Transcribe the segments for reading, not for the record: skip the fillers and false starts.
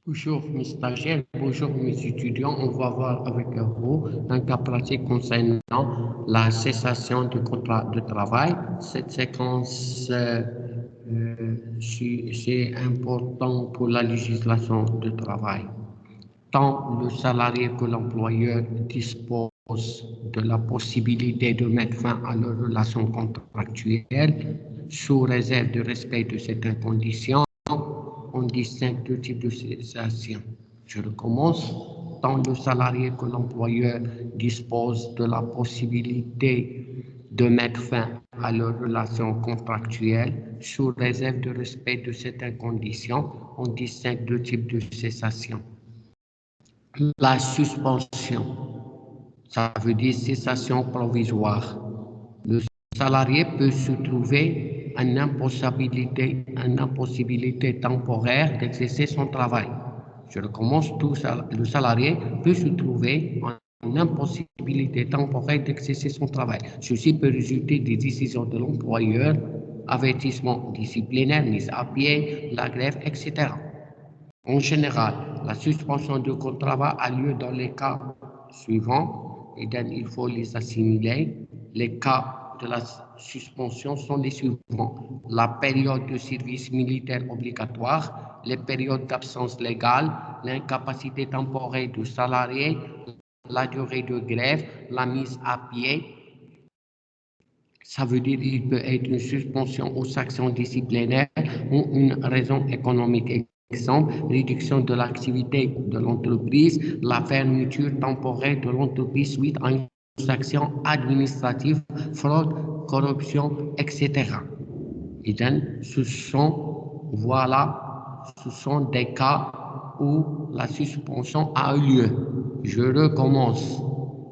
Bonjour mes stagiaires, bonjour mes étudiants. On va voir avec vous un cas pratique concernant la cessation du contrat de travail. Cette séquence, c'est important pour la législation de travail. Tant le salarié que l'employeur disposent de la possibilité de mettre fin à leur relation contractuelle sous réserve de respect de certaines conditions. On distingue deux types de cessation. Je recommence. Tant le salarié que l'employeur disposent de la possibilité de mettre fin à leur relation contractuelle sous réserve de respect de certaines conditions, on distingue deux types de cessation. La suspension, ça veut dire cessation provisoire. Le salarié peut se trouver en impossibilité temporaire d'exercer son travail. Je recommence, le salarié peut se trouver en impossibilité temporaire d'exercer son travail. Ceci peut résulter des décisions de l'employeur, avertissement disciplinaire, mise à pied, la grève, etc. En général, la suspension du contrat a lieu dans les cas suivants, et donc il faut les assimiler. Les cas de la suspension sont les suivants: la période de service militaire obligatoire, les périodes d'absence légale, l'incapacité temporaire du salarié, la durée de grève, la mise à pied. Ça veut dire qu'il peut être une suspension ou sanction disciplinaire ou une raison économique. Exemple, réduction de l'activité de l'entreprise, la fermeture temporaire de l'entreprise suite à une sanction administrative, fraude, corruption, etc. Et donc, ce sont des cas où la suspension a eu lieu. Je recommence.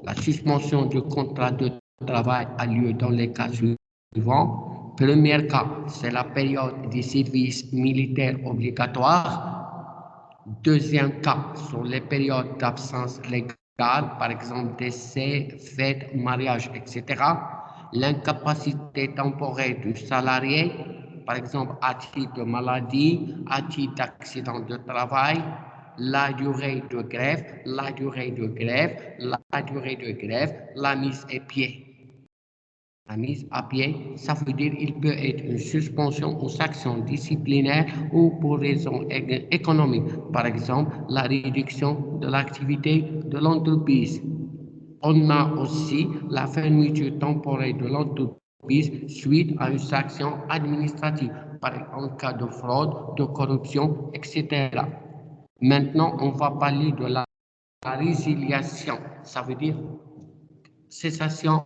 La suspension du contrat de travail a lieu dans les cas suivants. Premier cas, c'est la période des services militaires obligatoires. Deuxième cas sont les périodes d'absence légale, par exemple décès, fête, mariage, etc. L'incapacité temporaire du salarié, par exemple à titre de maladie, à titre d'accident de travail, la durée de grève, la durée de grève, la durée de grève, la mise à pied. La mise à pied, ça veut dire qu'il peut être une suspension ou sanction disciplinaire ou pour raison économique. Par exemple, la réduction de l'activité de l'entreprise. On a aussi la fermeture temporaire de l'entreprise suite à une sanction administrative, par exemple en cas de fraude, de corruption, etc. Maintenant, on va parler de la résiliation. Ça veut dire cessation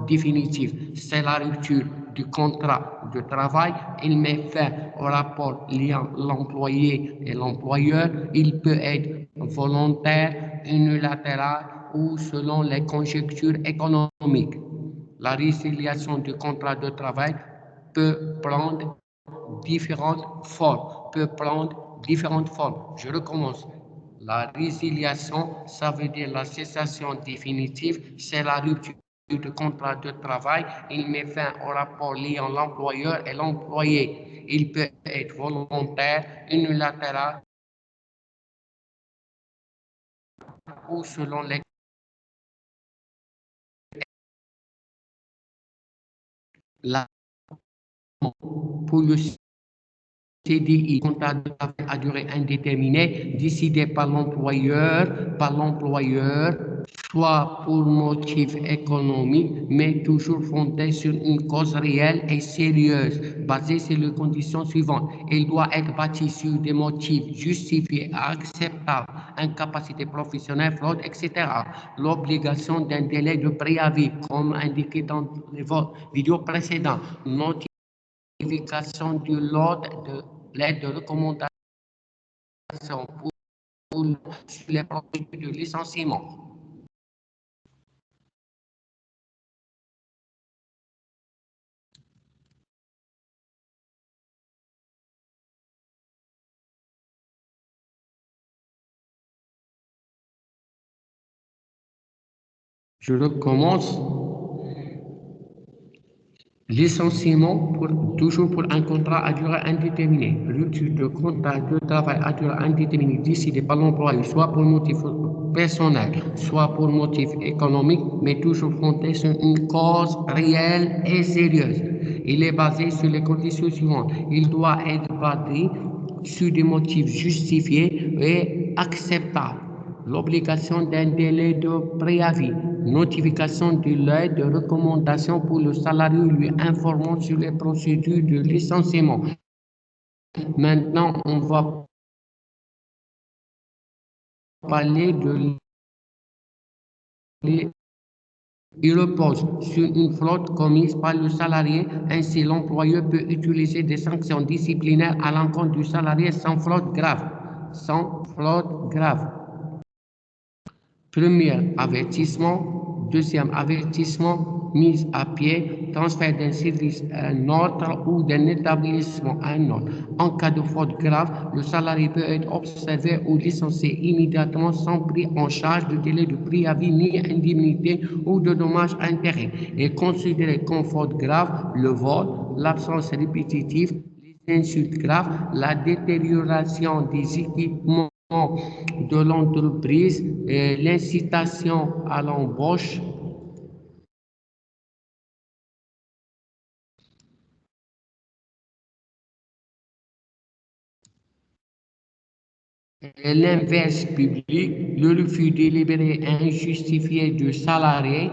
définitive, c'est la rupture du contrat de travail. Il met fin au rapport liant l'employé et l'employeur. Il peut être volontaire, unilatéral ou selon les conjonctures économiques. La résiliation du contrat de travail peut prendre différentes formes. Je recommence. La résiliation, ça veut dire la cessation définitive, c'est la rupture du contrat de travail. Il met fin au rapport liant l'employeur et l'employé. Il peut être volontaire, unilatéral ou selon les... La, pour le CDI, contrat de travail à durée indéterminée, décidé par l'employeur, soit pour motif économique, mais toujours fondé sur une cause réelle et sérieuse, basée sur les conditions suivantes. Il doit être bâti sur des motifs justifiés, acceptables, incapacité professionnelle, fraude, etc. L'obligation d'un délai de préavis, comme indiqué dans les vidéos précédentes, notification de l'ordre de l'aide de recommandation pour les procédures de licenciement. Je recommence. Licenciement, toujours pour un contrat à durée indéterminée. Rupture de contrat de travail à durée indéterminée décidé par l'employeur, soit pour motif personnel, soit pour motif économique, mais toujours fondé sur une cause réelle et sérieuse. Il est basé sur les conditions suivantes. Il doit être basé sur des motifs justifiés et acceptables. L'obligation d'un délai de préavis, notification de lettre de recommandation pour le salarié lui informant sur les procédures de licenciement. Maintenant, on va parler de il repose sur une faute commise par le salarié. Ainsi, l'employeur peut utiliser des sanctions disciplinaires à l'encontre du salarié sans faute grave. Sans faute grave. Premier avertissement, deuxième avertissement, mise à pied, transfert d'un service à un autre ou d'un établissement à un autre. En cas de faute grave, le salarié peut être observé ou licencié immédiatement sans prise en charge de délai de préavis ni indemnité ou de dommages à intérêts. Est considéré comme faute grave le vol, l'absence répétitive, les insultes graves, la détérioration des équipements de l'entreprise, l'incitation à l'embauche, l'inverse public, le refus délibéré et injustifié du salarié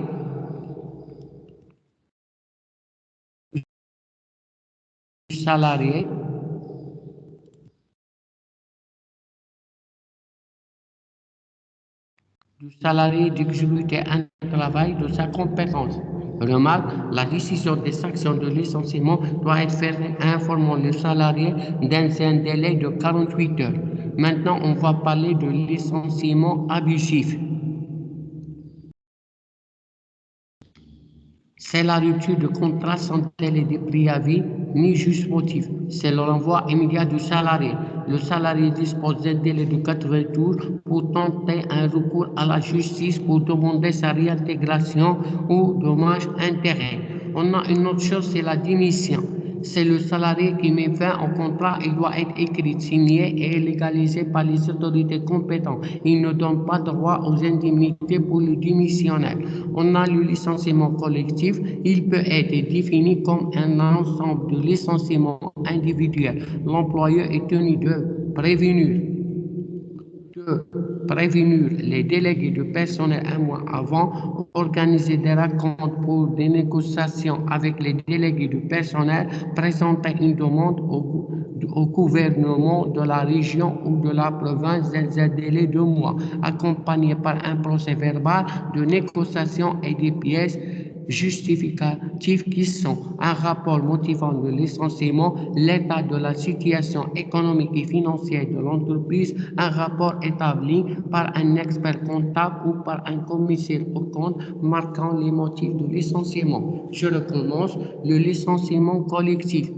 d'exécuter un travail de sa compétence. Remarque, la décision des sanctions de licenciement doit être faite informant le salarié dans un délai de 48 heures. Maintenant, on va parler de licenciement abusif. C'est la rupture de contrat sans délai de préavis ni juste motif. C'est le renvoi immédiat du salarié. Le salarié dispose d'un délai de 80 jours pour tenter un recours à la justice pour demander sa réintégration ou dommage-intérêt. On a une autre chose, c'est la démission. C'est le salarié qui met fin au contrat, il doit être écrit, signé et légalisé par les autorités compétentes. Il ne donne pas droit aux indemnités pour le démissionnaire. On a le licenciement collectif, il peut être défini comme un ensemble de licenciements individuels. L'employeur est tenu de prévenir les délégués de personnel un mois avant, organiser des rencontres pour des négociations avec les délégués de personnel, présenter une demande au gouvernement de la région ou de la province dans un délai de mois, accompagné par un procès verbal de négociation et des pièces justificatifs qui sont un rapport motivant le licenciement, l'état de la situation économique et financière de l'entreprise, un rapport établi par un expert comptable ou par un commissaire aux comptes marquant les motifs de licenciement. Je recommence, le licenciement collectif.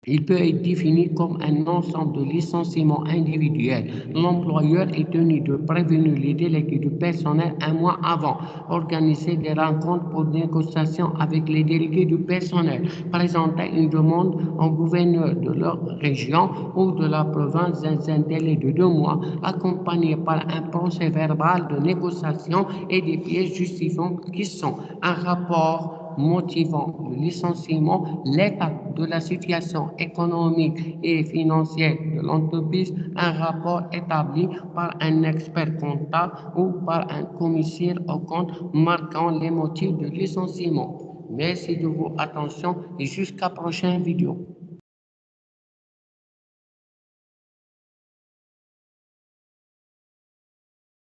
Il peut être défini comme un ensemble de licenciements individuels. L'employeur est tenu de prévenir les délégués du personnel un mois avant, organiser des rencontres pour négociation avec les délégués du personnel, présenter une demande au gouverneur de leur région ou de la province dans un délai de 2 mois, accompagné par un procès verbal de négociation et des pièces justifiant qui sont un rapport motivant le licenciement, l'état de la situation économique et financière de l'entreprise, un rapport établi par un expert comptable ou par un commissaire aux comptes marquant les motifs de licenciement. Merci de votre attention et jusqu'à la prochaine vidéo.